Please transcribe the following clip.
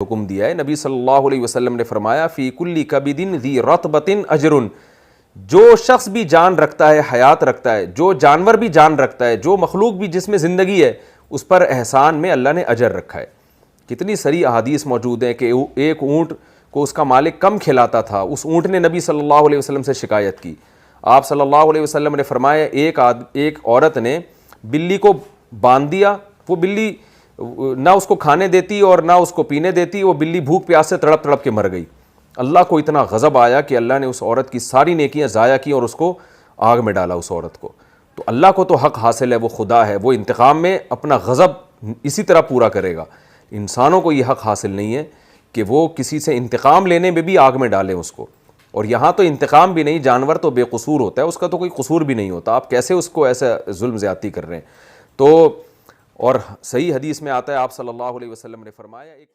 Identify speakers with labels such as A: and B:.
A: हुक्म दिया है। नबी सल्लल्लाहु अलैहि वसल्लम ने फरमाया, फ़ी कुल्ली कबिदिन ज़ी रतबतिन अजरुन, जो शख्स भी जान रखता है, हयात रखता है, जो जानवर भी जान रखता है, जो मखलूक भी जिसमें ज़िंदगी है, उस पर एहसान में अल्लाह ने अजर रखा है। कितनी सारी अहादीस मौजूद हैं कि एक ऊँट को उसका मालिक कम खिलाता था, उस ऊँट ने नबी सल्लल्लाहु अलैहि वसल्लम से शिकायत की। आप सल्लल्लाहु अलैहि वसल्लम ने फरमाया, एक औरत ने बिल्ली को बांध दिया, वो बिल्ली ना उसको खाने देती और ना उसको पीने देती, वो बिल्ली भूख प्यास से तड़प तड़प के मर गई। अल्लाह को इतना गज़ब आया कि अल्लाह ने उस औरत की सारी नेकियां ज़ाया की और उसको आग में डाला, उस औरत को। तो अल्लाह को तो हक़ हासिल है, वो खुदा है, वो इंतकाम में अपना गज़ब इसी तरह पूरा करेगा। इंसानों को ये हक़ हासिल नहीं है कि वो किसी से इंतकाम लेने में भी आग में डालें उसको। और यहाँ तो इंतकाम भी नहीं, जानवर तो बेकसूर होता है, उसका तो कोई कसूर भी नहीं होता, आप कैसे उसको ऐसा जुल्म ज़्यादती कर रहे हैं। तो और सही हदीस में आता है, आप सल्लल्लाहु अलैहि वसल्लम ने फरमाया, एक